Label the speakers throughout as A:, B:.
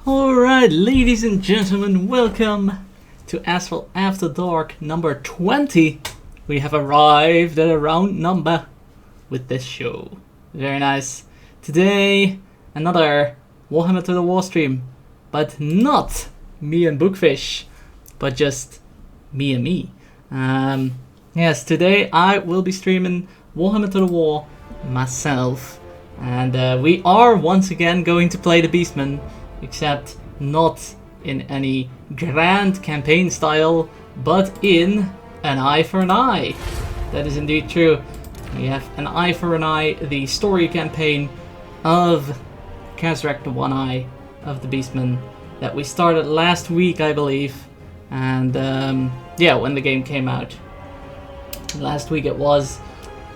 A: Alright, ladies and gentlemen, welcome to Astral After Dark number 20. We have arrived at a round number with this show. Very nice. Today, another Warhammer to the War stream, but not me and Bookfish, but just me and me. Yes, today I will be streaming Warhammer to the War myself, and we are once again going to play the Beastmen, except not in any grand campaign style, but in an eye for an eye. That is indeed true. We have an eye for an eye, the story campaign of Kazrak the One Eye of the Beastmen that we started last week, I believe. And yeah, when the game came out. Last week it was.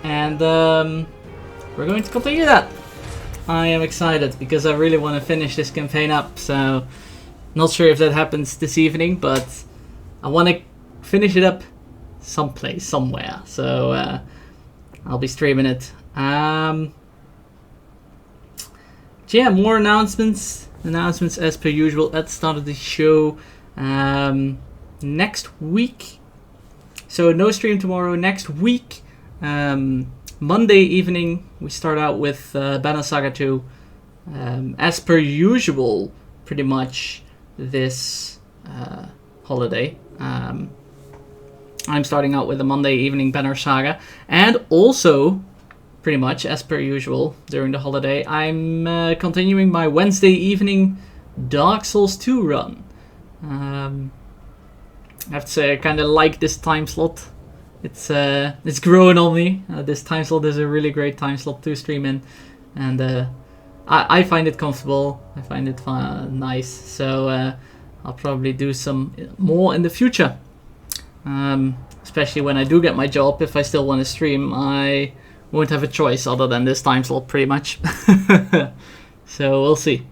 A: And we're going to continue that. I am excited because I really want to finish this campaign up, so not sure if that happens this evening, but I want to finish it up someplace, somewhere, so I'll be streaming it. Yeah, more announcements as per usual at the start of the show. Next week, so no stream tomorrow, next week, Monday evening, we start out with Banner Saga 2. As per usual, pretty much this holiday. I'm starting out with the Monday evening Banner Saga. And also, pretty much as per usual, during the holiday, I'm continuing my Wednesday evening Dark Souls 2 run. I have to say, I kind of like this time slot. It's growing on me. This time slot is a really great time slot to stream in, and I find it comfortable. I find it nice. So I'll probably do some more in the future. Especially when I do get my job. If I still want to stream, I won't have a choice other than this time slot, pretty much. So we'll see.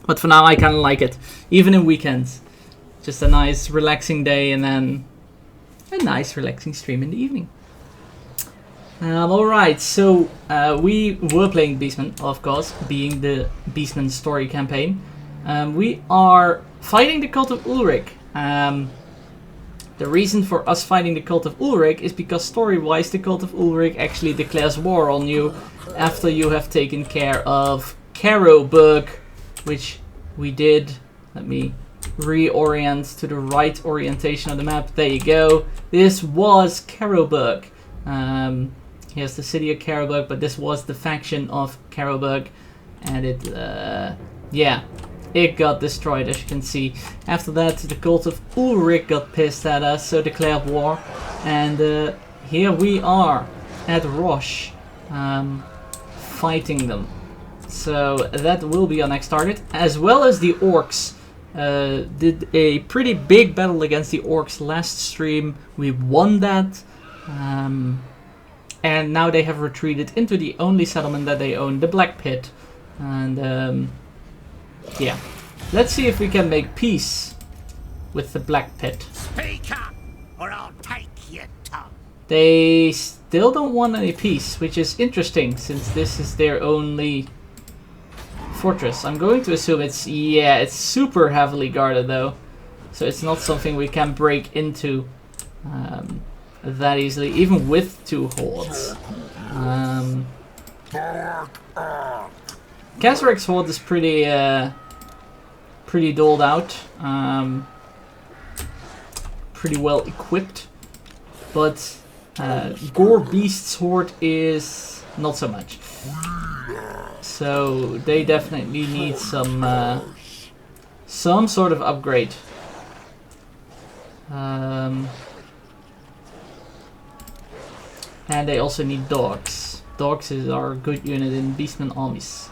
A: But for now, I kind of like it, even in weekends. Just a nice relaxing day and then a nice relaxing stream in the evening. Alright, so we were playing Beastmen, of course, being the Beastmen story campaign. We are fighting the Cult of Ulrich. The reason for us fighting the Cult of Ulrich is because story-wise the Cult of Ulrich actually declares war on you after you have taken care of Karroburg, which we did. Let me reorient to the right orientation of the map. There you go. This was Karroburg. Here's the city of Karroburg, but this was the faction of Karroburg, and it yeah, it got destroyed, as you can see. After that, the Cult of Ulrich got pissed at us, so declared war, and here we are at Rosh, fighting them. So that will be our next target, as well as the orcs. Did a pretty big battle against the orcs last stream. We won that, and now they have retreated into the only settlement that they own, the Black Pit. And yeah, let's see if we can make peace with the Black Pit.
B: Speak up, or I'll take your tongue.
A: They still don't want any peace, which is interesting since this is their only fortress. I'm going to assume it's super heavily guarded though, so it's not something we can break into that easily, even with two hordes. Kazrak's horde is pretty doled out, pretty well equipped, but Gore Beast's horde is not so much. So they definitely need some sort of upgrade. And they also need dogs. Dogs is our good unit in Beastmen armies.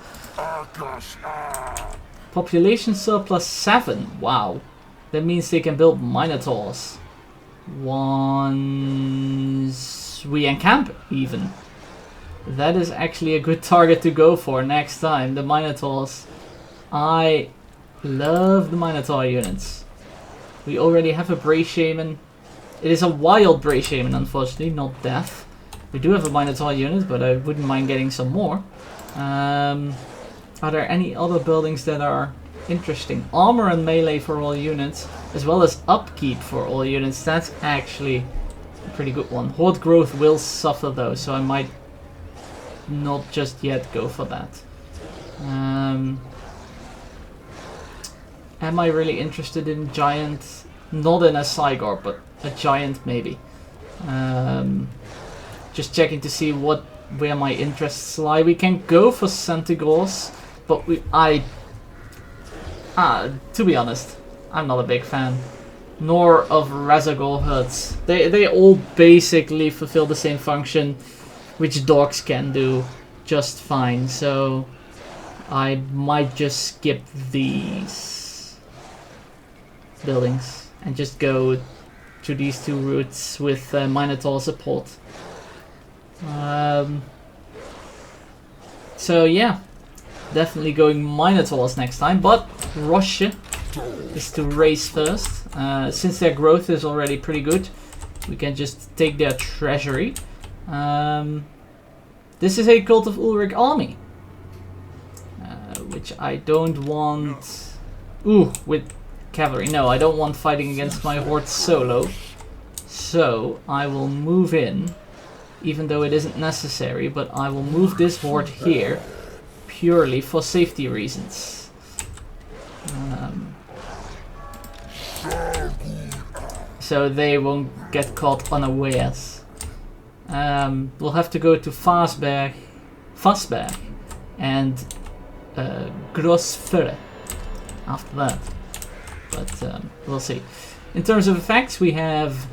A: Population surplus 7. Wow. That means they can build Minotaurs once we encamp even. That is actually a good target to go for next time, the Minotaurs. I love the Minotaur units. We already have a Bray Shaman. It is a wild Bray Shaman, unfortunately, not death. We do have a Minotaur unit, but I wouldn't mind getting some more. Are there any other buildings that are interesting? Armor and melee for all units, as well as upkeep for all units. That's actually a pretty good one. Horde growth will suffer though, so I might not just yet go for that. Am I really interested in giant? Not in a Cygor, but a giant maybe. Just checking to see where my interests lie. We can go for Centigors, but to be honest, I'm not a big fan. Nor of Razagor Huts. They all basically fulfill the same function, which dogs can do just fine. So I might just skip these buildings and just go to these two routes with Minotaur support. So yeah, definitely going Minotaurs next time, but Russia is to race first. Since their growth is already pretty good, we can just take their treasury. This is a Cult of Ulrich army, which I don't want. Ooh, with cavalry. No, I don't want fighting against my horde solo. So I will move in, even though it isn't necessary, but I will move this horde here purely for safety reasons. So they won't get caught unawares. We'll have to go to Fassberg and Grossføre after that. But we'll see. In terms of effects, we have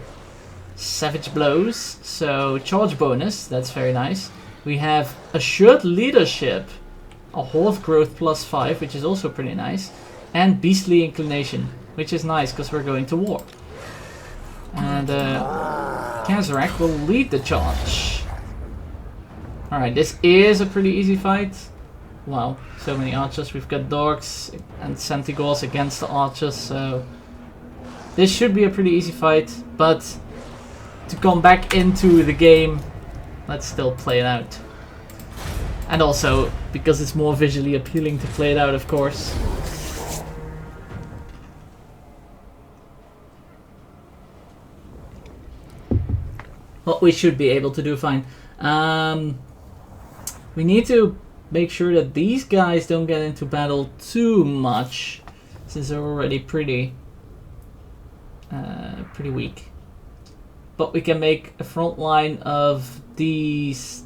A: Savage Blows, so charge bonus, that's very nice. We have Assured Leadership, a Horde Growth +5, which is also pretty nice. And Beastly Inclination, which is nice because we're going to war. And Kazarak will lead the charge. Alright, this is a pretty easy fight. Wow, so many archers. We've got dogs and Centigors against the archers, so this should be a pretty easy fight. But to come back into the game, let's still play it out. And also, because it's more visually appealing to play it out, of course. What we should be able to do fine. We need to make sure that these guys don't get into battle too much, since they're already pretty weak. But we can make a front line of these.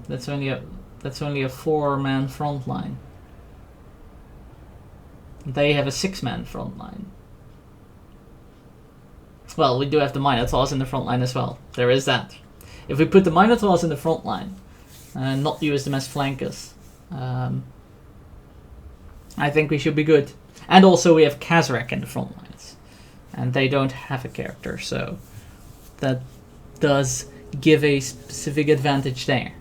A: That's only a 4-man front line. They have a 6-man front line. Well, we do have the Minotaurs in the front line as well. There is that. If we put the Minotaurs in the front line and not use them as flankers, I think we should be good. And also we have Kazarak in the front lines. And they don't have a character, so that does give a specific advantage there.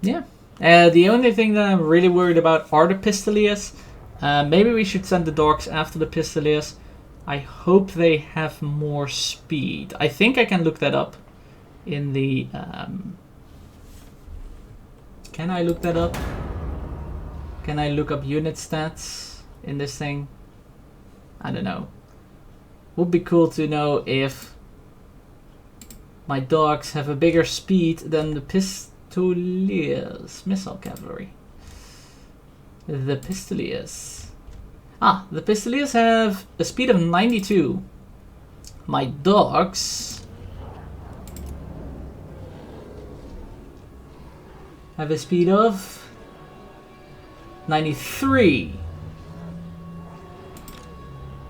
A: Yeah. The only thing that I'm really worried about are the Pistoliers. Maybe we should send the dogs after the Pistoliers. I hope they have more speed. I think I can look that up in the... Can I look that up? Can I look up unit stats in this thing? I don't know. Would be cool to know if my dogs have a bigger speed than the Pistoliers missile cavalry. The Pistoliers. The Pistoliers have a speed of 92. My dogs have a speed of 93.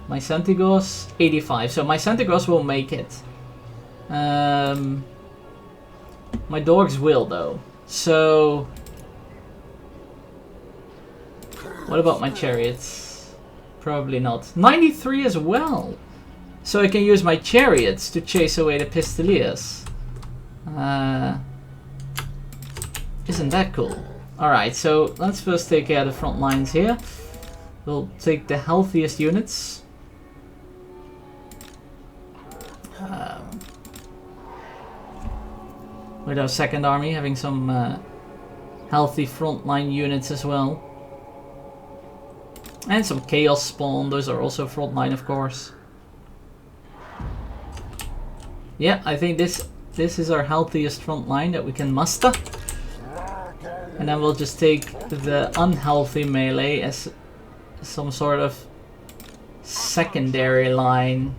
A: My Centigors, 85. So my Centigors will make it. My dogs will, though. So what about my chariots? Probably not. 93 as well. So I can use my chariots to chase away the Pistoliers. Isn't that cool? Alright, so let's first take care of the front lines here. We'll take the healthiest units. With our second army having some healthy frontline units as well. And some chaos spawn, those are also frontline of course. Yeah, I think this is our healthiest frontline that we can muster. And then we'll just take the unhealthy melee as some sort of secondary line.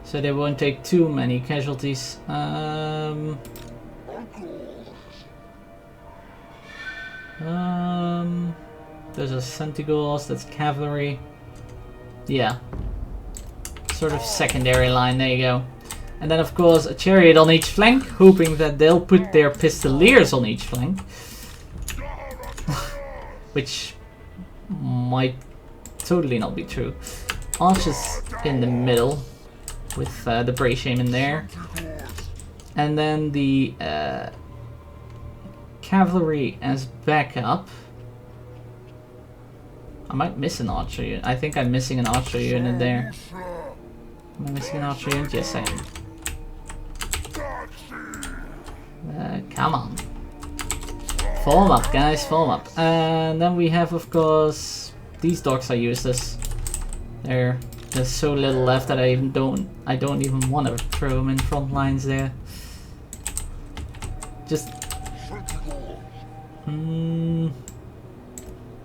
A: So they won't take too many casualties. Those are Centigals, that's cavalry. Yeah. Sort of secondary line, there you go. And then of course a chariot on each flank, hoping that they'll put their pistoliers on each flank. Which might totally not be true. Archers in the middle, with the Brashame in there. And then the cavalry as backup. I might miss an archer unit. I think I'm missing an archer unit there. Am I missing an archer unit? Yes, I am. Come on. Form up, guys, form up. And then we have, of course, these dogs are useless. There's so little left that I don't even want to throw them in front lines there. Just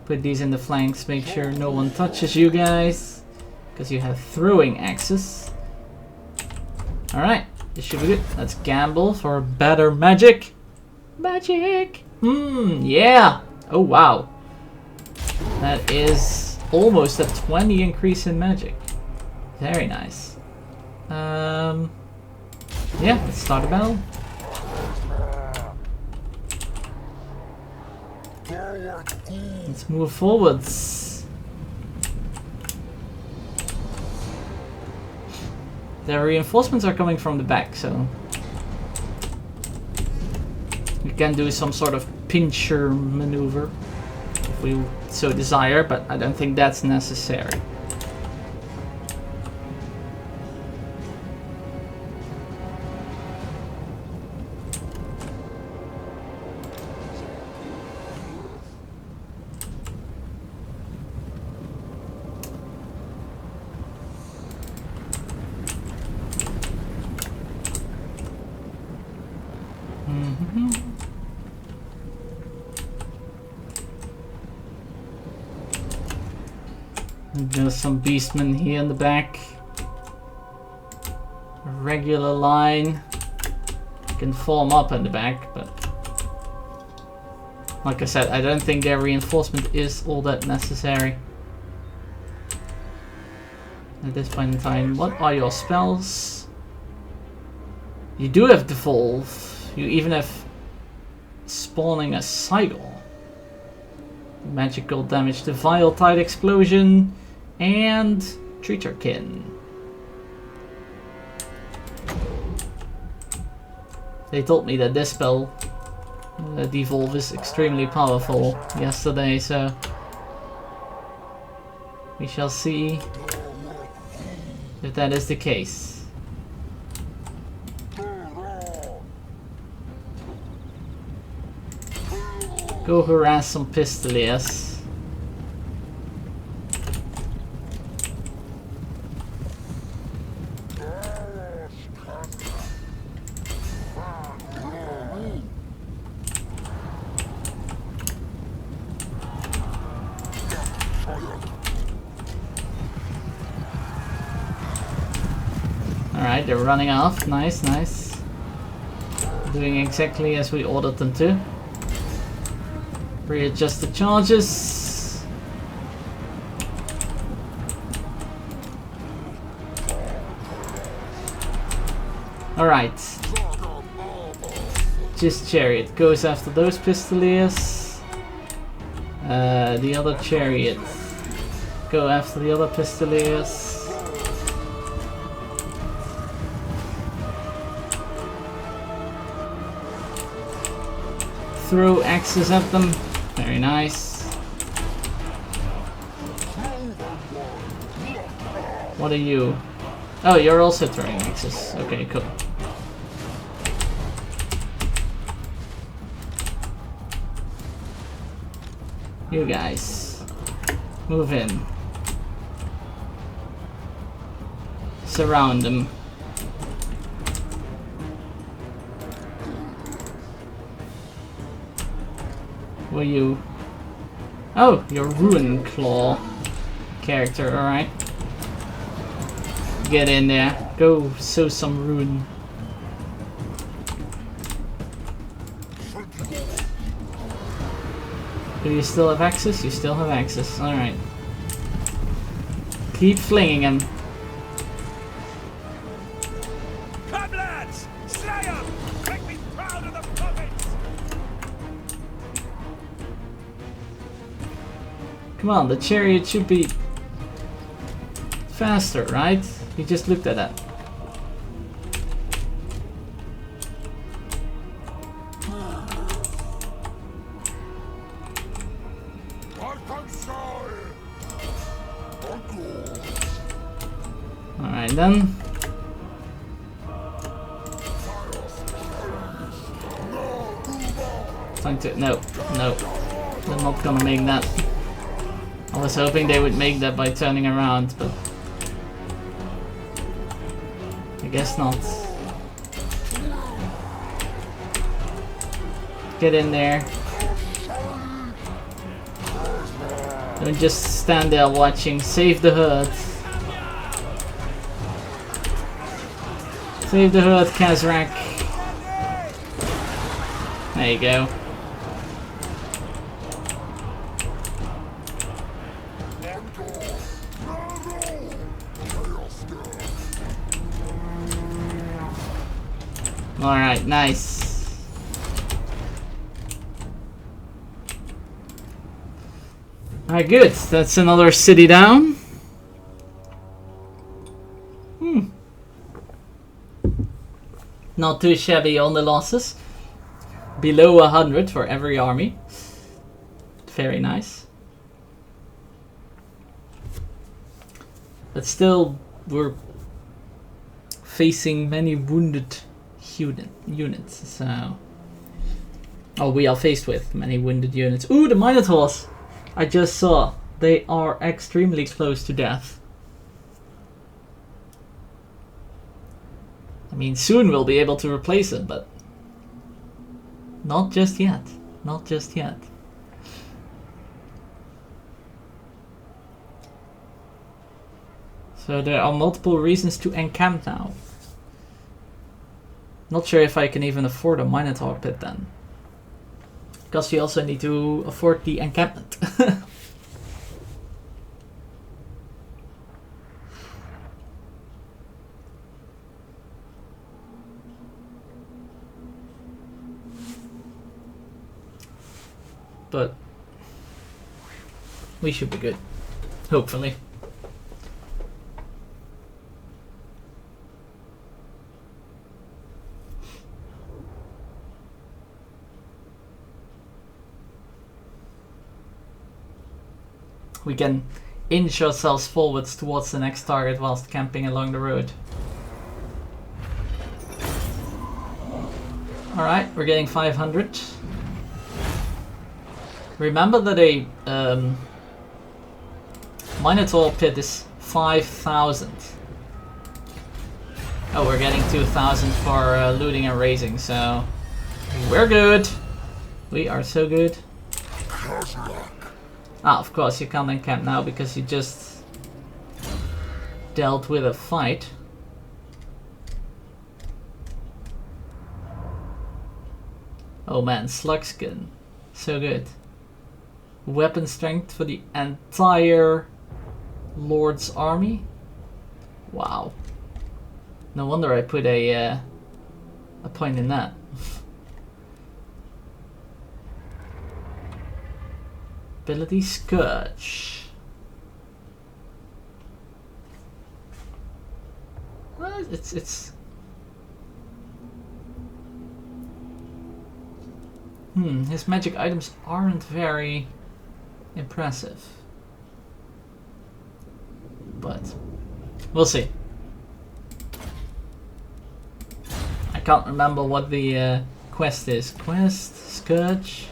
A: put these in the flanks, make sure no one touches you guys, because you have throwing axes. Alright, this should be good. Let's gamble for better magic. Magic! Yeah! Oh wow. That is almost a 20 increase in magic. Very nice. Yeah, let's start the battle. Let's move forwards. The reinforcements are coming from the back, so we can do some sort of pincher maneuver if we so desire, but I don't think that's necessary. There's some beastmen here in the back. A regular line. You can form up in the back, but like I said, I don't think their reinforcement is all that necessary at this point in time. What are your spells? You do have Devolve. You even have spawning a cycle. Magical damage to Vile Tide Explosion and Treacherkin. They told me that this spell, Devolve, is extremely powerful yesterday, so we shall see if that is the case. Go harass some Pistoliers. Alright, they're running off. Nice, nice. Doing exactly as we ordered them to. Readjust the charges. Alright. Just chariot goes after those Pistoliers. The other chariot go after the other Pistoliers. Throw axes at them. Very nice. What are you? Oh, you're also throwing axes. Okay, cool. You guys, move in. Surround them. Will you? Oh, you're Ruin Claw character, alright. Get in there. Go sow some ruin. Do you still have access? You still have access. Alright. Keep flinging him.
B: Come, lads! Slay 'em! Make me proud of the province!
A: Come on, the chariot should be faster, right? You just looked at that. Alright then. Time to... No, no. They're not gonna make that. I was hoping they would make that by turning around, but... I guess not. Get in there. Don't just stand there watching. Save the herd. Save the herd, Kazrak. There you go. Alright, nice. Alright, good. That's another city down. Not too shabby on the losses. Below 100 for every army. Very nice. But still, we're facing many wounded units, so... Oh, we are faced with many wounded units. Ooh, the Minotaurs! I just saw. They are extremely close to death. I mean, soon we'll be able to replace it, but... Not just yet. Not just yet. So there are multiple reasons to encamp now. Not sure if I can even afford a Minotaur pit then. Because you also need to afford the encampment. But we should be good. Hopefully. We can inch ourselves forwards towards the next target whilst camping along the road. Alright, we're getting 500. Remember that a Minotaur pit is 5,000. Oh, we're getting 2,000 for looting and raising, so we're good. We are so good. Ah, of course you can't encamp now because you just dealt with a fight. Oh man, slug skin. So good. Weapon strength for the entire Lord's army. Wow. No wonder I put a point in that. Ability Scourge. Well, it's his magic items aren't very impressive. But we'll see. I can't remember what the quest is. Quest, Scourge.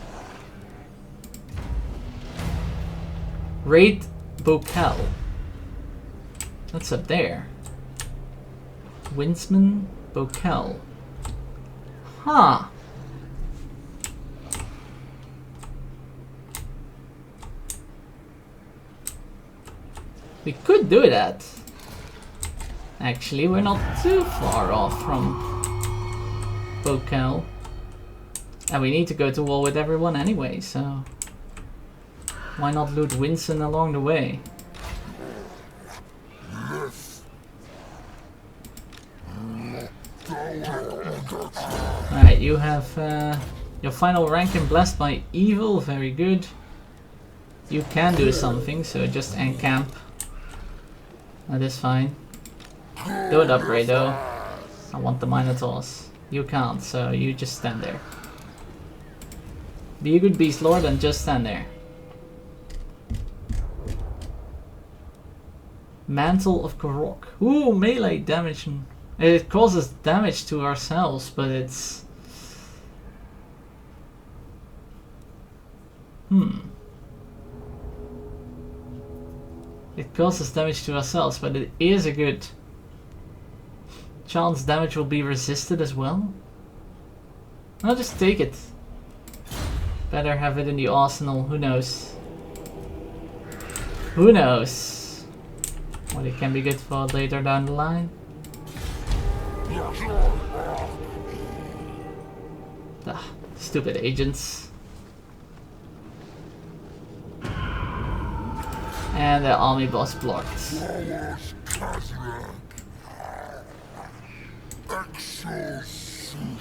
A: Raid Bocal. That's up there. Winsman Bocal. Huh. We could do that. Actually, we're not too far off from Bocal. And we need to go to war with everyone anyway, so why not loot Winston along the way? Alright, you have your final rank in Blessed by Evil, very good. You can do something, so just encamp. That is fine. Don't upgrade though. I want the Minotaurs. You can't, so you just stand there. Be a good Beast Lord and just stand there. Mantle of Korok. Ooh, melee damage. It causes damage to ourselves, but it's... It causes damage to ourselves, but it is a good... Chance damage will be resisted as well. I'll just take it. Better have it in the arsenal, who knows? Who knows what it can be good for later down the line. Ah, stupid agents. And the army boss blocked.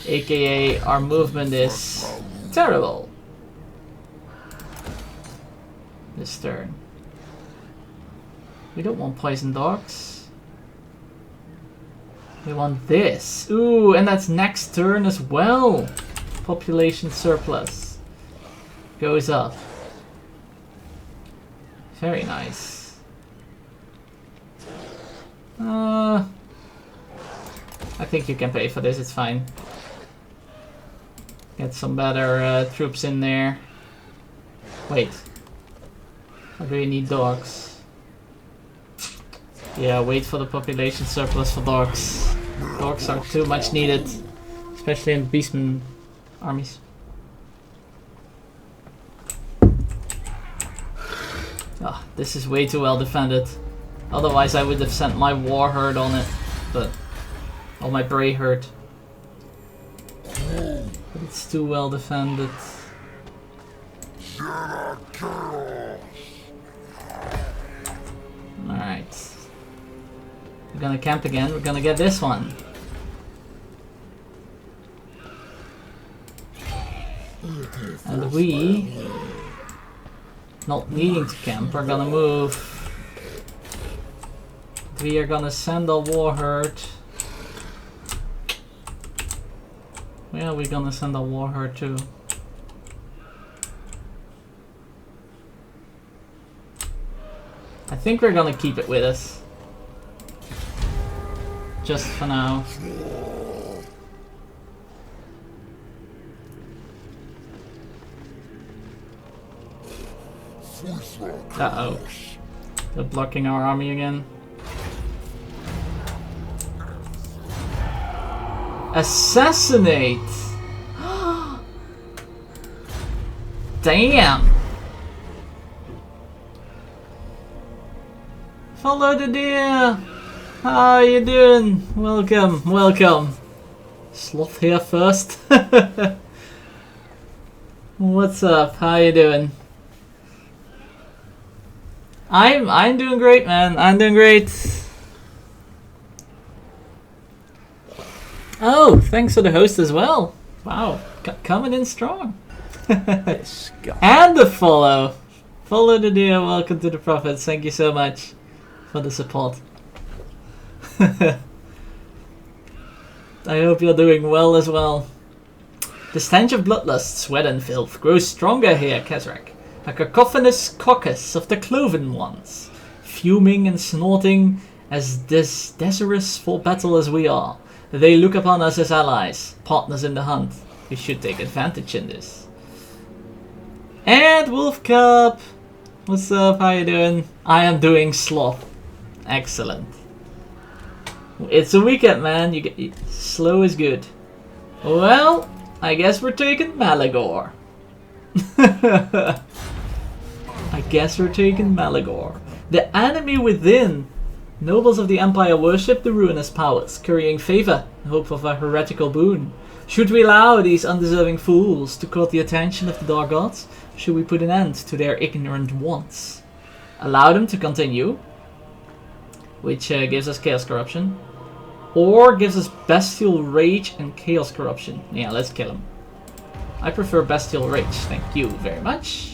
A: AKA our movement is terrible this turn. We don't want poison dogs. We want this. Ooh, and that's next turn as well. Population surplus goes up. Very nice. I think you can pay for this, it's fine. Get some better troops in there. Wait. Or do you need dogs? Yeah, wait for the population surplus for dogs. Dogs are too much needed. Especially in beastman armies. Ah, this is way too well defended. Otherwise I would have sent my war herd on it. But... Oh, my Bray herd. But it's too well defended. Alright. We're gonna camp again. We're gonna get this one. And we... Not needing to camp, we're gonna move. We are gonna send a war herd. Where are we gonna send a war herd to? I think we're gonna keep it with us. Just for now. Uh-oh. They're blocking our army again. Assassinate! Damn! Follow the deer! How you doing? Welcome, welcome. Sloth here first. What's up? How you doing? I'm doing great, man. I'm doing great. Oh, thanks for the host as well. Wow, coming in strong. And the follow. Follow the deer. Welcome to the prophets. Thank you so much for the support. I hope you're doing well as well. The stench of bloodlust, sweat and filth grows stronger here, Kezrak. A cacophonous caucus of the cloven ones, fuming and snorting as desirous for battle as we are. They look upon us as allies, partners in the hunt. We should take advantage in this. And Wolf Cup, What's up? How you doing? I am doing sloth. Excellent. It's a weekend, man. You get slow is good. Well, I guess we're taking Malagor. I guess we're taking Malagor. The enemy within. Nobles of the Empire worship the ruinous powers, currying favor in hope of a heretical boon. Should we allow these undeserving fools to court the attention of the Dark Gods? Should we put an end to their ignorant wants? Allow them to continue, which gives us Chaos Corruption, or gives us Bestial Rage and Chaos Corruption. Yeah, let's kill him. I prefer Bestial Rage, thank you very much.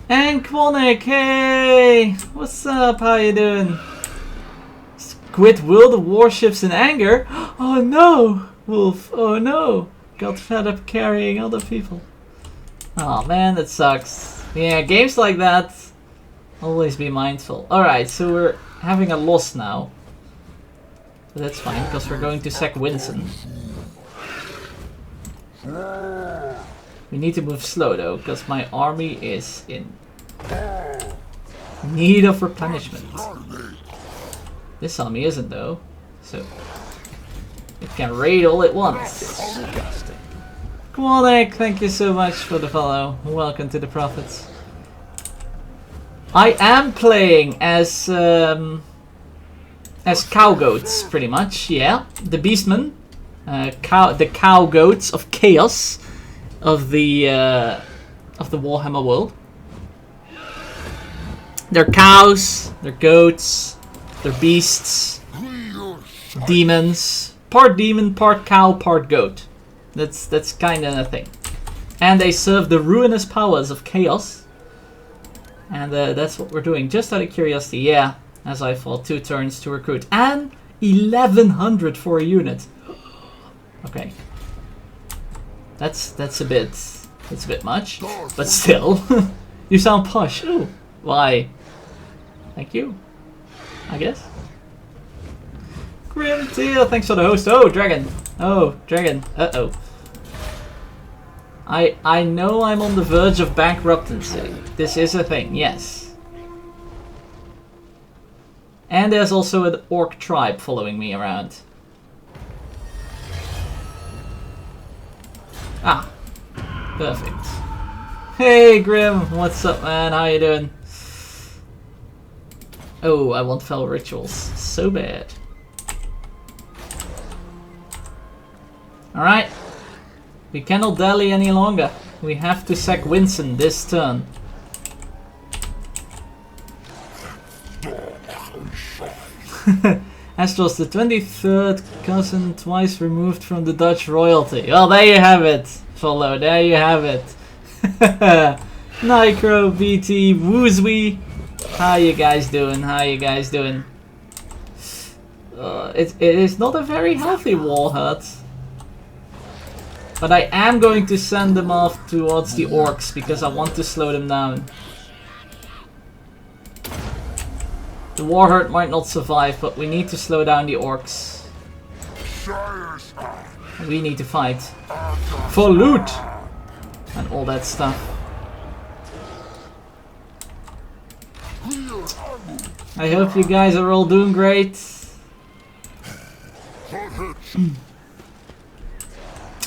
A: And Quonic, hey! What's up, how you doing? Squid World of Warships in anger? Oh no! Wolf, oh no! Got fed up carrying other people. Oh man, that sucks. Yeah, games like that, always be mindful. Alright, so we're having a loss now. But that's fine, because we're going to sack Winston. We need to move slow though, because my army is in need of replenishment. This army isn't though, so it can raid all at once. Come on, Nick, thank you so much for the follow. Welcome to the Prophets. I am playing as cow goats, pretty much. Yeah, the beastmen, the cow goats of chaos of the Warhammer world. They're cows, they're goats, they're beasts, demons, part demon, part cow, part goat. That's kind of a thing. And they serve the ruinous powers of chaos. And that's what we're doing. Just out of curiosity, yeah. As I thought, 2 turns to recruit. And 1100 for a unit. Okay. That's a bit much. But still. You sound posh. Ooh. Why? Thank you. I guess. Grim Teal, thanks for the host. Oh, dragon. Oh, dragon. Uh-oh. I know I'm on the verge of bankruptcy. This is a thing, yes. And there's also an orc tribe following me around. Ah. Perfect. Hey, Grim. What's up, man? How you doing? Oh, I want Fell Rituals. So bad. Alright. We cannot dally any longer. We have to sack Winston this turn. Astral's the 23rd cousin twice removed from the Dutch royalty. Well, there you have it. Follow, there you have it. Nicro, BT, Woozwee. How you guys doing? How you guys doing? It is not a very healthy war hut. But I am going to send them off towards the orcs because I want to slow them down. The war herd might not survive, but we need to slow down the orcs. We need to fight. For loot! And all that stuff. I hope you guys are all doing great.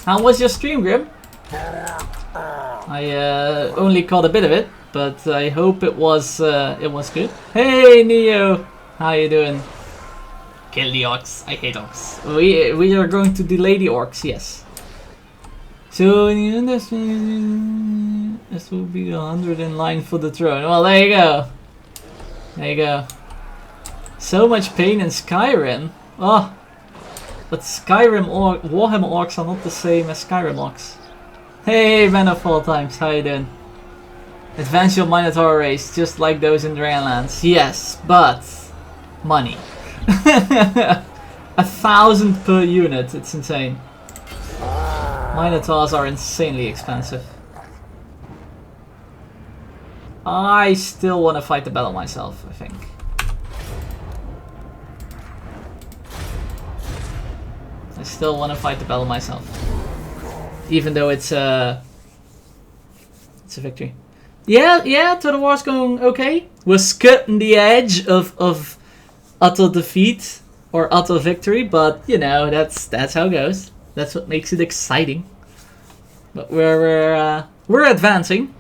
A: How was your stream, Grim? I only caught a bit of it, but I hope it was good. Hey Neo, how you doing? Kill the orcs. I hate orcs. We are going to delay the orcs, yes. So in the industry, this will be 100 in line for the throne. Well, there you go. There you go. So much pain in Skyrim. Oh. But Skyrim or Warhammer orcs are not the same as Skyrim orcs. Hey, Man of All Times, how you doing? Advance your Minotaur race, just like those in Dragonlance. Yes, but money. 1,000 per unit, it's insane. Minotaurs are insanely expensive. I still want to fight the battle myself, I think. I still want to fight the battle myself. even though it's a victory. Yeah, Total War's going okay. We're skirting the edge of utter defeat or utter victory, but you know that's how it goes. That's what makes it exciting. But we're advancing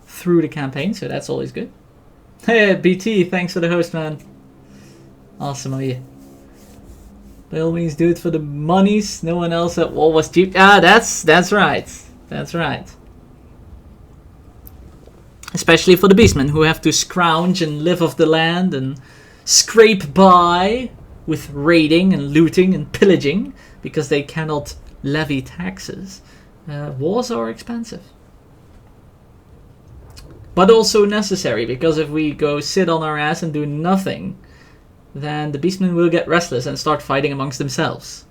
A: through the campaign, so that's always good. Hey, BT, thanks for the host, man. Awesome of you. By all means, do it for the monies. No one else at wall was cheap. Ah, that's right. That's right. Especially for the beastmen who have to scrounge and live off the land and scrape by with raiding and looting and pillaging because they cannot levy taxes. Wars are expensive. But also necessary, because if we go sit on our ass and do nothing, then the beastmen will get restless and start fighting amongst themselves.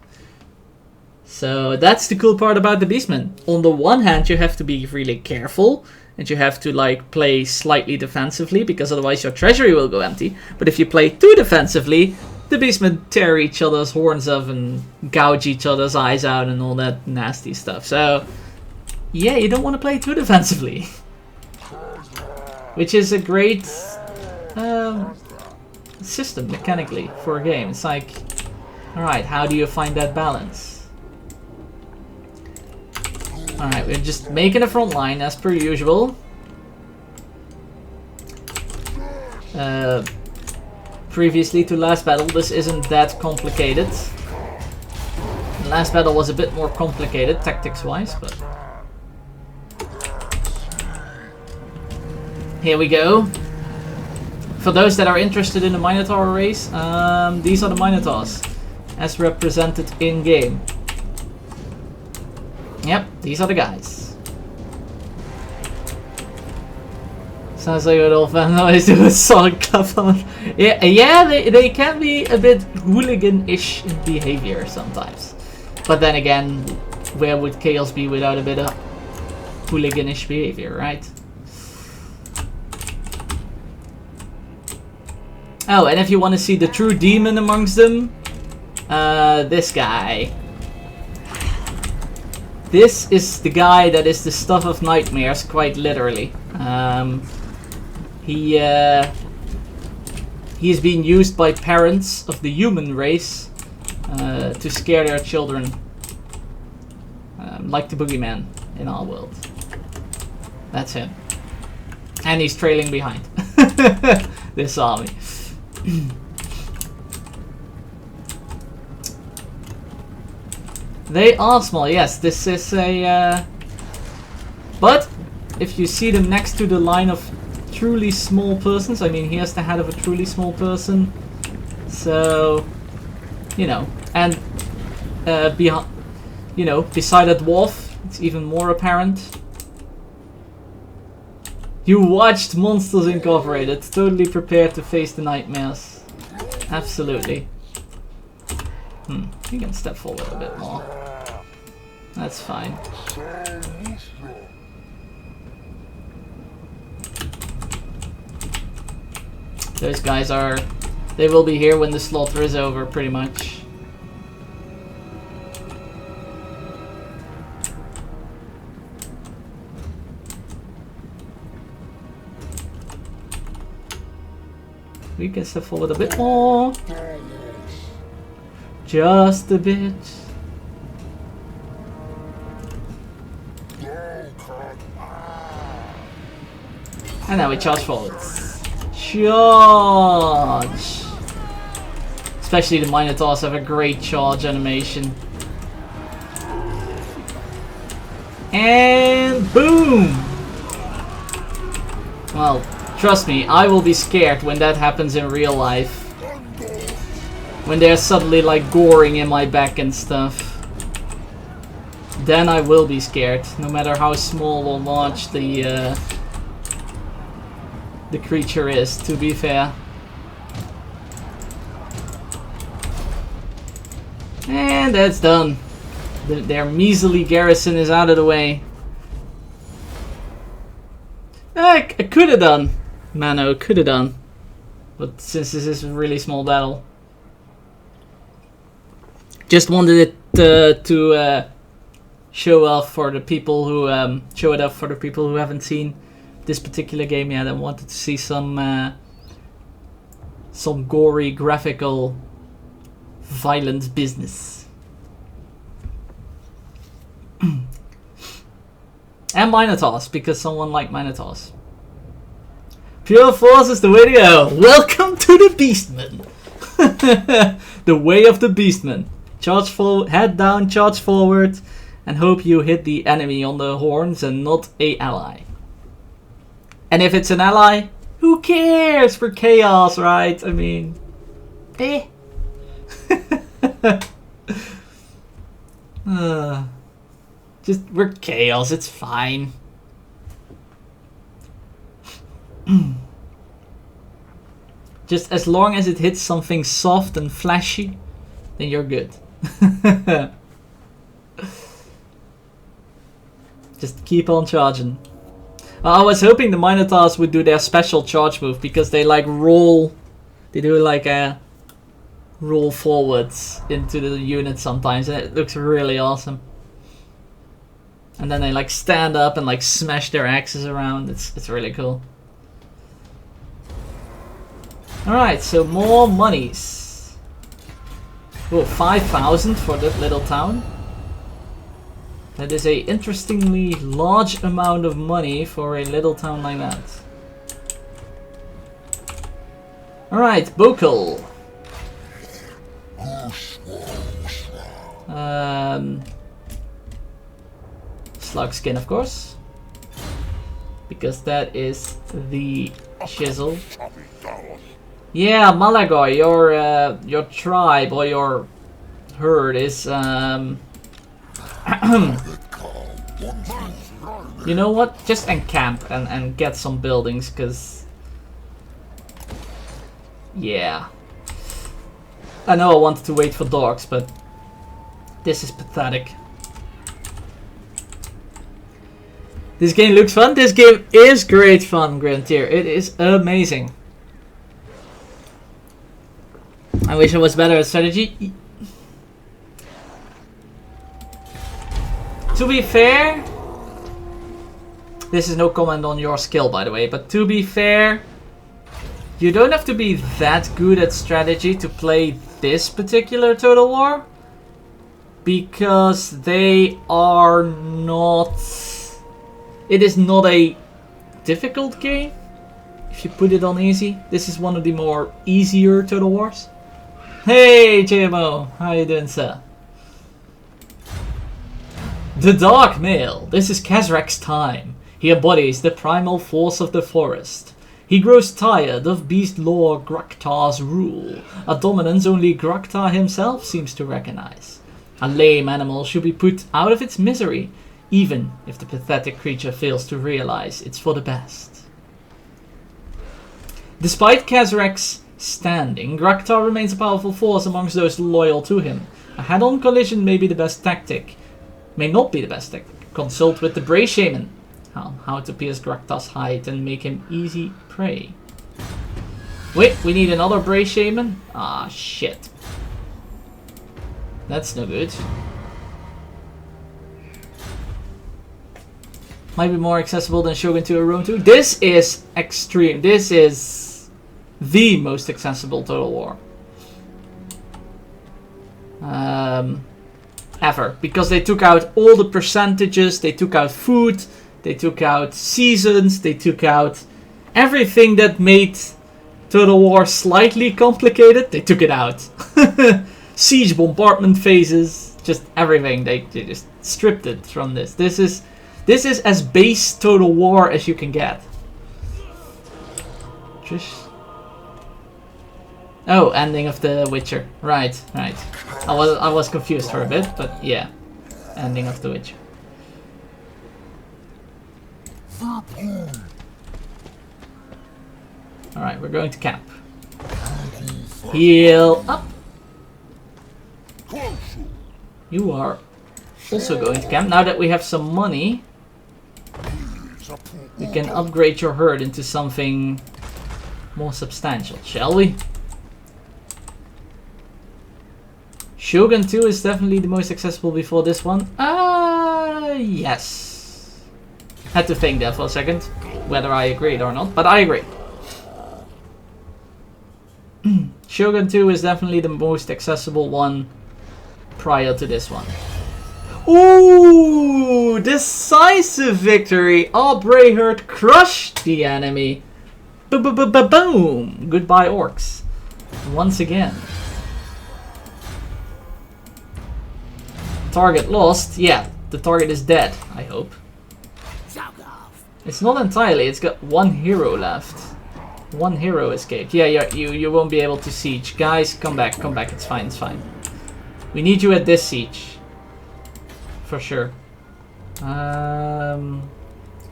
A: So that's the cool part about the beastmen. On the one hand, you have to be really careful, and you have to like play slightly defensively, because otherwise your treasury will go empty. But if you play too defensively, the beastmen tear each other's horns off and gouge each other's eyes out and all that nasty stuff. So yeah, you don't want to play too defensively. Which is a great system mechanically for a game. It's like, alright, how do you find that balance? Alright, we're just making a front line as per usual. Previously to last battle, this isn't that complicated. The last battle was a bit more complicated tactics wise, but here we go. For those that are interested in the Minotaur race, these are the Minotaurs as represented in game. Yep, these are the guys. Sounds like an old fan noise to a solid club. Yeah, they can be a bit hooligan-ish in behavior sometimes. But then again, where would Chaos be without a bit of hooligan-ish behavior, right? Oh, and if you want to see the true demon amongst them, this guy. This is the guy that is the stuff of nightmares, quite literally. He is being used by parents of the human race to scare their children, like the boogeyman in our world. That's him, and he's trailing behind this army. They are small, yes. This is a but if you see them next to the line of truly small persons, I mean, here's the head of a truly small person, so you know, and behind, you know, beside that dwarf, it's even more apparent. You watched Monsters Incorporated, totally prepared to face the nightmares. Absolutely. You can step forward a bit more. That's fine. Those guys are... They will be here when the slaughter is over, pretty much. We can step forward a bit more. Just a bit. And now we charge forwards. Charge! Especially the Minotaurs have a great charge animation. And boom! Well, trust me, I will be scared when that happens in real life. When they're suddenly like goring in my back and stuff. Then I will be scared, no matter how small or large the creature is, to be fair. And that's done. Their measly garrison is out of the way. I could have done. Mano, could have done. But since this is a really small battle, just wanted it to show off for the people who show it up for the people who haven't seen this particular game yet and wanted to see some gory graphical violent business. And Minotaurs, because someone liked Minotaurs. Pure Force is the way to go. Welcome to the Beastman. The way of the Beastman. Charge forward, head down, charge forward, and hope you hit the enemy on the horns and not a ally. And if it's an ally, who cares for chaos, right? I mean, just we're chaos, it's fine. Just as long as it hits something soft and flashy, then you're good. Just keep on charging. Well, I was hoping the Minotaurs would do their special charge move because they like roll. They do like a roll forwards into the unit sometimes, and it looks really awesome. And then they like stand up and like smash their axes around. It's really cool. Alright, so more monies. Oh, 5,000 for that little town. That is a interestingly large amount of money for a little town like that. Alright, Bokal. Slug skin, of course. Because that is the chisel. Yeah, Malagor, your tribe or your herd is you know what? Just encamp and get some buildings, cause yeah. I know I wanted to wait for dogs, but this is pathetic. This game looks fun. This game is great fun, Grantier. It is amazing. I wish I was better at strategy. To be fair, this is no comment on your skill, by the way, but to be fair, you don't have to be that good at strategy to play this particular Total War, because they are not... It is not a difficult game, if you put it on easy. This is one of the more easier Total Wars. Hey JMO, how you doing, sir? The Dark Male. This is Kazrak's time. He embodies the primal force of the forest. He grows tired of Beast Lord Graktar's rule, a dominance only Graktar himself seems to recognize. A lame animal should be put out of its misery, even if the pathetic creature fails to realize it's for the best. Despite Kazrak's standing, Graktar remains a powerful force amongst those loyal to him. A head-on collision may be the best tactic. May not be the best tactic. Consult with the Bray Shaman. How to pierce Graktar's hide and make him easy prey. Wait, we need another Bray Shaman? Ah, shit. That's no good. Might be more accessible than Shogun 2 or Rome 2. This is extreme. This is the most accessible Total War. Ever. Because they took out all the percentages, they took out food, they took out seasons, they took out everything that made Total War slightly complicated. They took it out. Siege bombardment phases, just everything. They just stripped it from this. This is as base Total War as you can get. Trish. Oh, ending of The Witcher. Right. I was confused for a bit, but yeah. Ending of The Witcher. Alright, we're going to camp. Heal up. You are also going to camp. Now that we have some money, we can upgrade your herd into something more substantial, shall we? Shogun 2 is definitely the most accessible before this one. Yes. Had to think that for a second, whether I agreed or not, but I agree. Shogun 2 is definitely the most accessible one prior to this one. Ooh, decisive victory! Our Brayherd crushed the enemy. Boom! Goodbye, orcs. Once again. Target lost. Yeah, the target is dead, I hope. It's not entirely, it's got one hero left. One hero escaped. Yeah, you won't be able to siege. Guys, come back, it's fine, it's fine. We need you at this siege. For sure.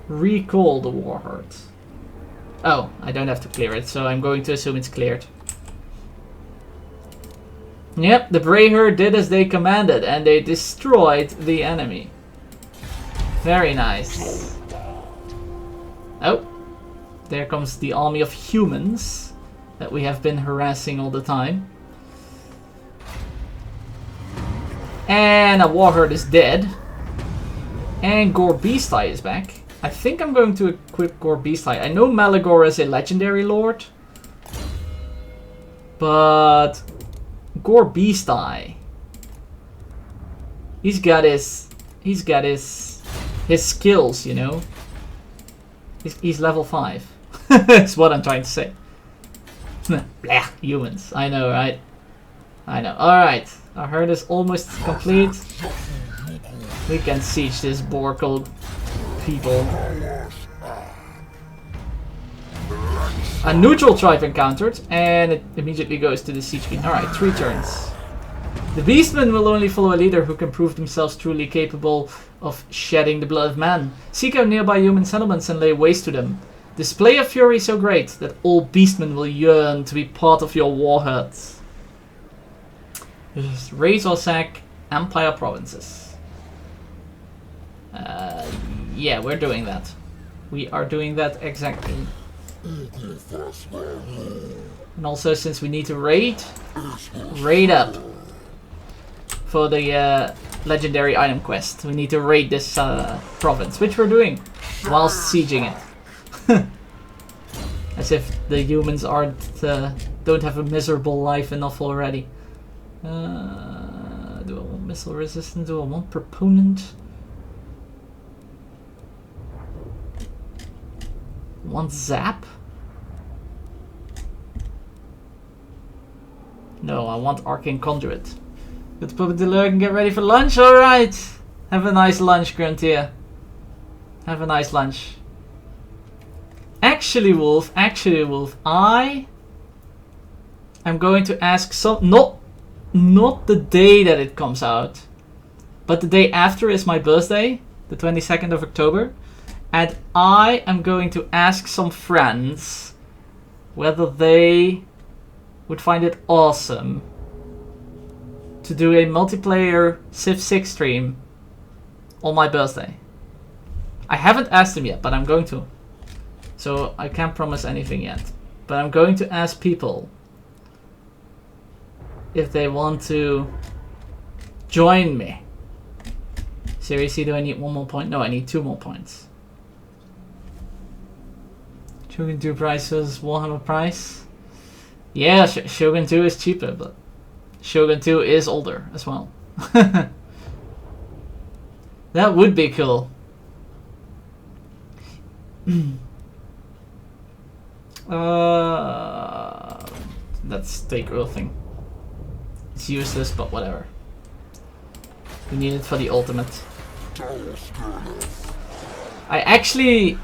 A: Recall the Warherd. Oh, I don't have to clear it, so I'm going to assume it's cleared. Yep, the Brayherd did as they commanded, and they destroyed the enemy. Very nice. Oh, there comes the army of humans that we have been harassing all the time. And a Warherd is dead. And Gorbeastai is back. I think I'm going to equip Gorbeastai. I know Malagor is a legendary lord. But Gorbeastai, he's got his skills, you know. He's level 5. That's what I'm trying to say. Blah, humans. I know, right? I know. Alright. Our herd is almost complete. We can siege this Borkel people. A neutral tribe encountered, and it immediately goes to the siege queen. Alright, 3 turns. The beastmen will only follow a leader who can prove themselves truly capable of shedding the blood of man. Seek out nearby human settlements and lay waste to them. Display a fury so great that all beastmen will yearn to be part of your warheads. Just raise or sack Empire provinces. Yeah, we're doing that. We are doing that exactly. And also, since we need to raid up for the legendary item quest, we need to raid this province, which we're doing whilst sieging it. As if the humans don't have a miserable life enough already. Do I want missile resistance? Do I want proponent? Want zap? No, I want arcane conduit. Good to put the lurk and get ready for lunch. All right. Have a nice lunch, Gruntier. Have a nice lunch. Actually, Wolf, I am going to ask some. Not the day that it comes out, but the day after is my birthday, the 22nd of October. And I am going to ask some friends whether they would find it awesome to do a multiplayer Civ 6 stream on my birthday. I haven't asked them yet, but I'm going to. So I can't promise anything yet. But I'm going to ask people if they want to join me. Seriously, do I need 1 more point? No, I need 2 more points. Shogun 2 price versus Warhammer price. Yeah, Shogun 2 is cheaper, but Shogun 2 is older as well. That would be cool. That's the girl thing. It's useless, but whatever. We need it for the ultimate. I actually...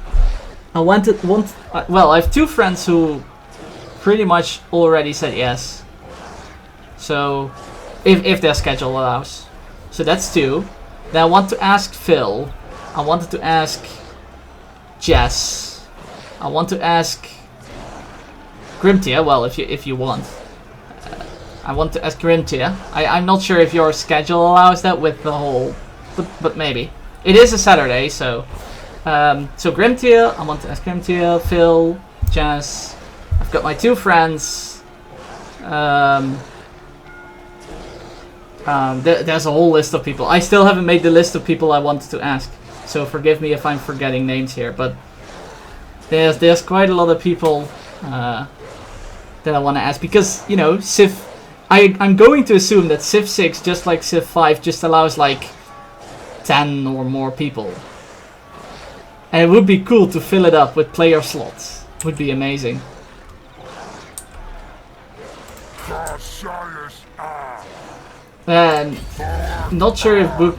A: well, I have 2 friends who pretty much already said yes. So, if their schedule allows. So that's 2. Then I want to ask Phil. I wanted to ask Jess. I want to ask Grimtier. Well, if you want. I want to ask Grimtier. I'm not sure if your schedule allows that with the whole... But maybe. It is a Saturday, so... So Grimtier, I want to ask Grimtier, Phil, Jess. I've got my 2 friends. There's a whole list of people. I still haven't made the list of people I wanted to ask, so forgive me if I'm forgetting names here. But there's quite a lot of people that I want to ask because you know Civ. I'm going to assume that Civ 6, just like Civ 5, just allows like 10 or more people, and it would be cool to fill it up with player slots. It would be amazing. And not sure if book,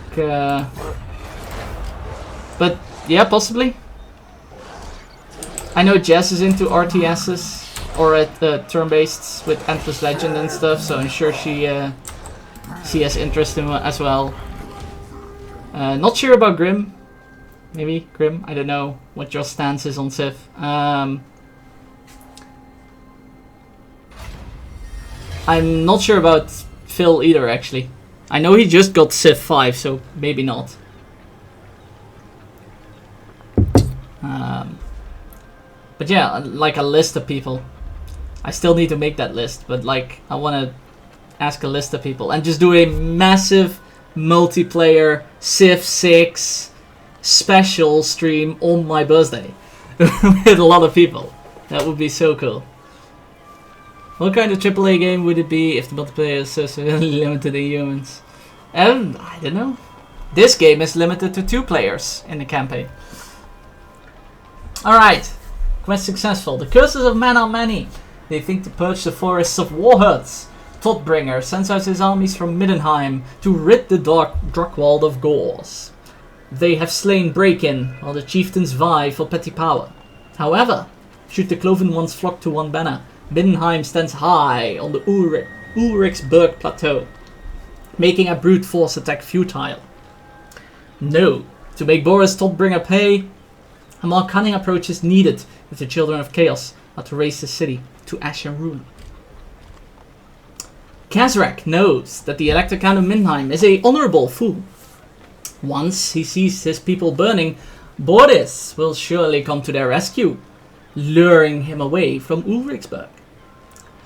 A: but yeah, possibly. I know Jess is into RTSs or at turn-based with Endless Legend and stuff, so I'm sure she has interest in as well. Not sure about Grim. Maybe Grim. I don't know what your stance is on Civ. I'm not sure about Phil either, actually. I know he just got Civ 5, so maybe not. But yeah, like a list of people. I still need to make that list, but like I want to ask a list of people and just do a massive multiplayer Civ 6 special stream on my birthday with a lot of people. That would be so cool. What kind of AAA game would it be if the multiplayer is so severely limited in humans? I don't know. This game is limited to 2 players in the campaign. Alright. Quest successful. The curses of men are many. They think to purge the forests of Warhuts. Todbringer sends out his armies from Middenheim to rid the Druckwald of Gors. They have slain Breakin, while the chieftains vie for petty power. However, should the cloven ones flock to one banner, Middenheim stands high on the Ulrichsburg plateau, making a brute force attack futile. No, to make Boris Todbringer pay, a more cunning approach is needed if the children of chaos are to raise the city to ash and ruin. Kazrak knows that the Elector Count of Middenheim is a honorable fool. Once he sees his people burning, Boris will surely come to their rescue, luring him away from Ulrichsburg.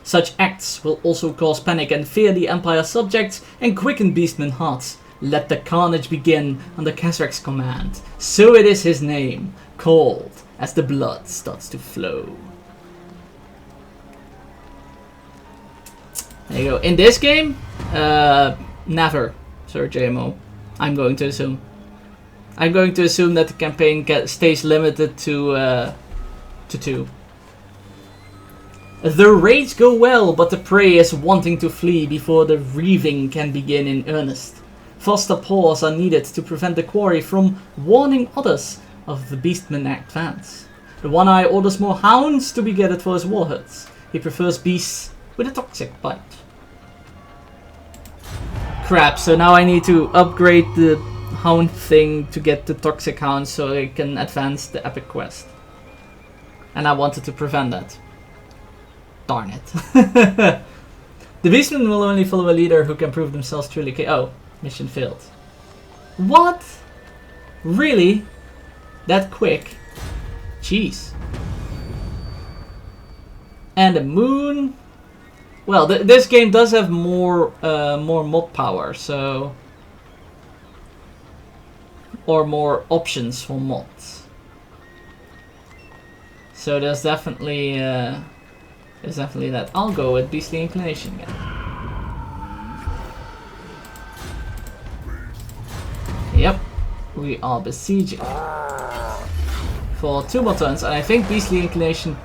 A: Such acts will also cause panic and fear the Empire's subjects and quicken beastmen hearts. Let the carnage begin under Kazrak's command. So it is his name, called as the blood starts to flow. There you go. In this game, never, Sir JMO. I'm going to assume. I'm going to assume that the campaign stays limited to 2. The raids go well, but the prey is wanting to flee before the reaving can begin in earnest. Faster paws are needed to prevent the quarry from warning others of the beastman advance. The One-Eye orders more hounds to be gathered for his warheads. He prefers beasts with a toxic bite. Crap, so now I need to upgrade the hound thing to get the toxic hound so I can advance the epic quest. And I wanted to prevent that. Darn it. The beastmen will only follow a leader who can prove themselves truly oh, mission failed. What? Really? That quick? Jeez. And the moon. Well, this game does have more mod power, so or more options for mods. So there's definitely that. I'll go with Beastly Inclination again. Yep, we are besieging for 2 more turns, and I think Beastly Inclination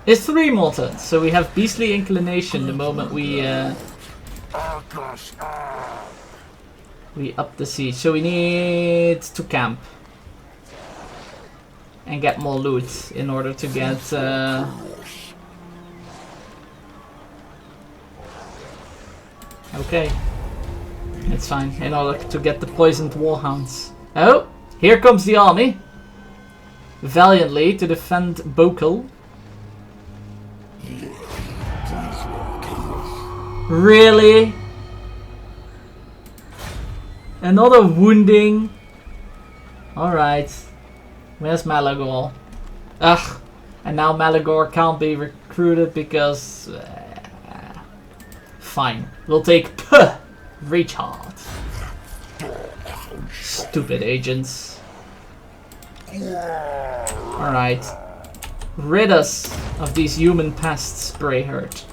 A: is 3 more turns. So we have Beastly Inclination the moment we up the siege. So we need to camp and get more loot in order to get okay, it's fine. In order to get the poisoned warhounds. Oh, here comes the army valiantly to defend Bokel. Really? Another wounding? Alright. Where's Malagor? Ugh. And now Malagor can't be recruited because... fine. We'll take Recharge. Stupid agents. Alright. Rid us of these human pests, Spray Hurt.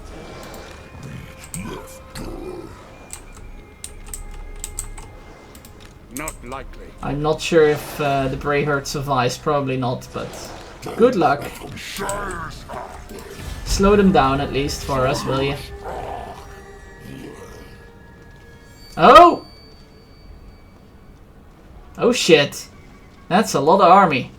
B: Not likely.
A: I'm not sure if the Brayhurt survives, probably not, but good luck. Slow them down at least for us, will you? Oh! Oh shit. That's a lot of army.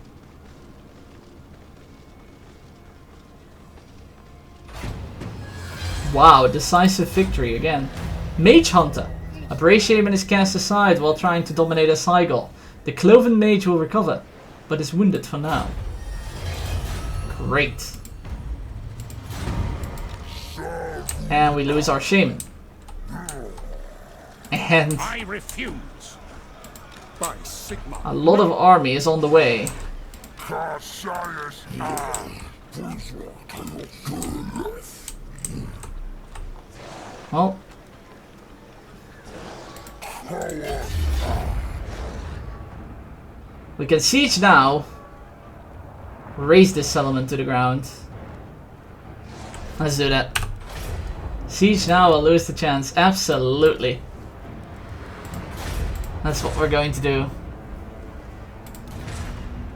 A: Wow, decisive victory again. Mage Hunter. A Bray Shaman is cast aside while trying to dominate a Cygol. The Cloven Mage will recover, but is wounded for now. Great. And we lose our Shaman. And
B: I refuse. By Sigma.
A: A lot of army is on the way. Well. We can siege now. Raise this settlement to the ground. Let's do that. Siege now or lose the chance. Absolutely. That's what we're going to do.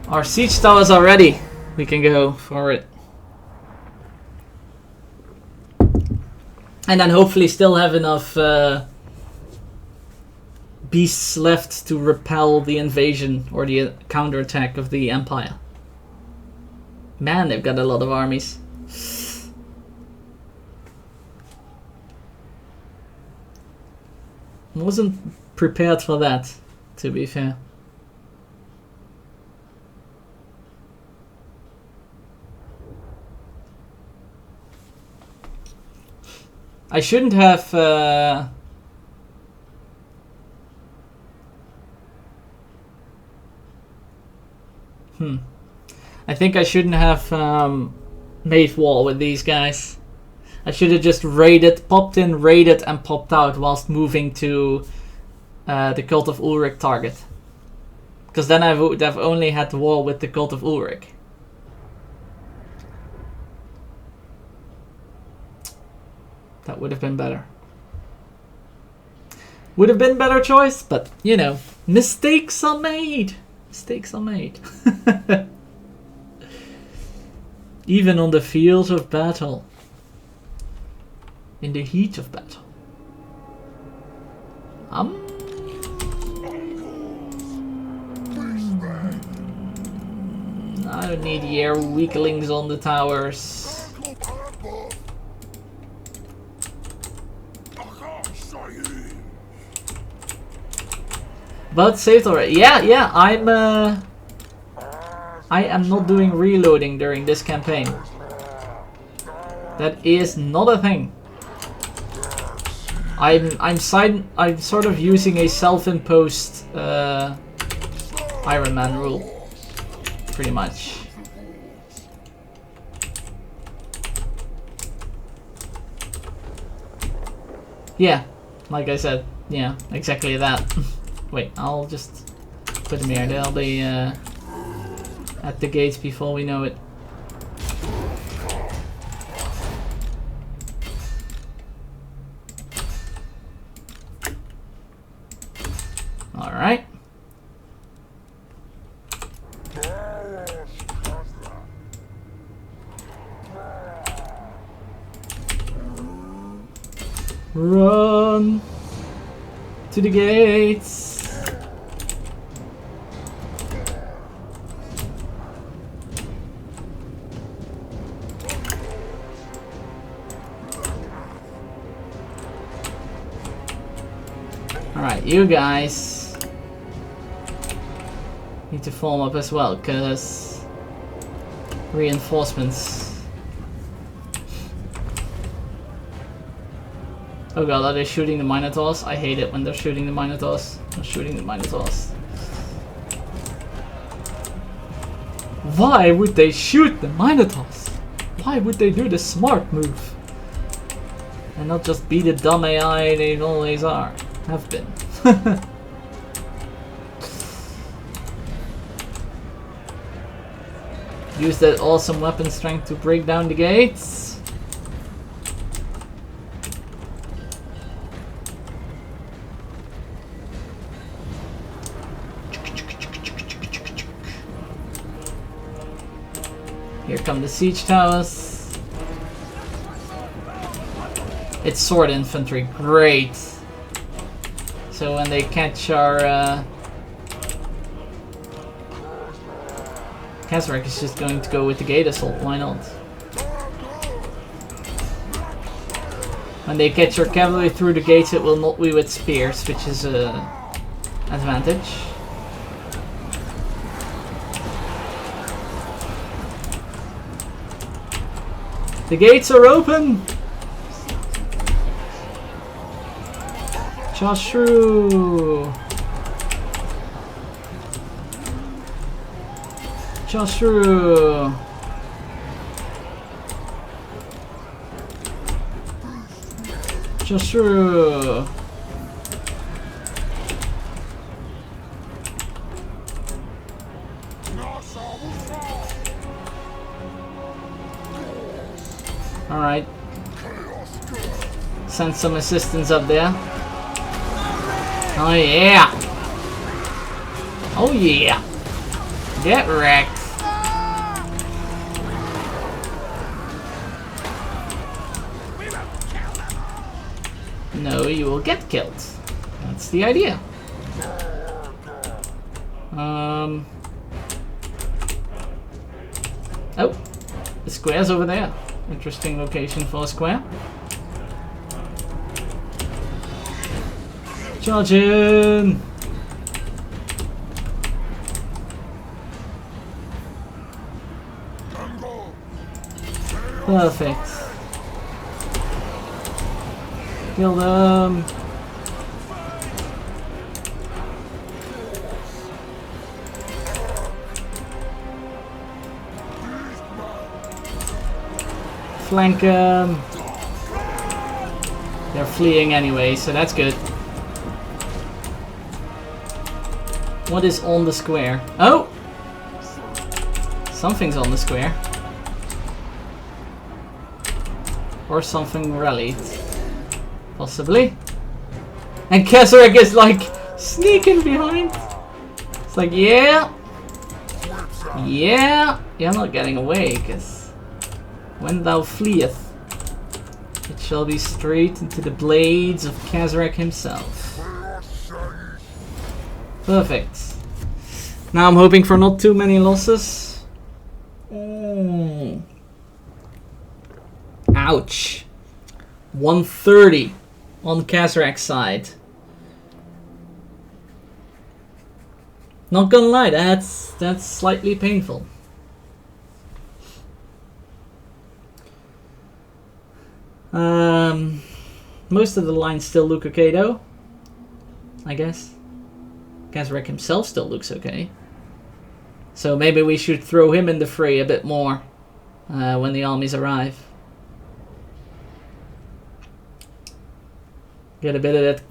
A: Our siege towers are ready. We can go for it. And then hopefully still have enough beasts left to repel the invasion or the counterattack of the Empire. Man, they've got a lot of armies. Wasn't prepared for that, to be fair. I shouldn't have I think I shouldn't have made war with these guys. I should have just raided, popped in, raided, and popped out whilst moving to the Cult of Ulrich target. Because then I would have only had war with the Cult of Ulrich. That would have been better. Would have been better choice, but you know, mistakes are made. Mistakes are made. Even on the field of battle. In the heat of battle. I don't need your weaklings on the towers. But saved already. Yeah, I am not doing reloading during this campaign. That is not a thing. I'm sort of using a self-imposed Iron Man rule, pretty much. Yeah, like I said, yeah, exactly that. Wait, I'll just put them here. They'll be at the gates before we know it. Alright. Run to the gates. Alright, you guys need to form up as well, because reinforcements. Oh god, are they shooting the Minotaurs? I hate it when they're shooting the Minotaurs. They're shooting the Minotaurs. Why would they shoot the Minotaurs? Why would they do the smart move? And not just be the dumb AI they always are. Have been. Use that awesome weapon strength to break down the gates. Here come the siege towers. It's sword infantry, great. So when they catch our Kazarek is just going to go with the gate assault, why not? When they catch your cavalry through the gates, it will not be with spears, which is an advantage. The gates are open! Charge through! Charge through! Charge through! Alright. Send some assistance up there. Oh yeah! Oh yeah! Get wrecked! No, you will get killed. That's the idea. Oh, the square's over there. Interesting location for a square. Charge in! Perfect. Kill them. Flank them. They're fleeing anyway, so that's good. What is on the square? Oh! Something's on the square. Or something rallied. Possibly. And Kazarek is like sneaking behind. It's like, yeah. Yeah. You're not getting away, because when thou fleeth, it shall be straight into the blades of Kazarek himself. Perfect. Now I'm hoping for not too many losses. Ouch. 130 on Kazarek's side. Not gonna lie, that's slightly painful. Most of the lines still look okay though, I guess. Kazarek himself still looks okay. So maybe we should throw him in the fray a bit more when the armies arrive. Get a bit of that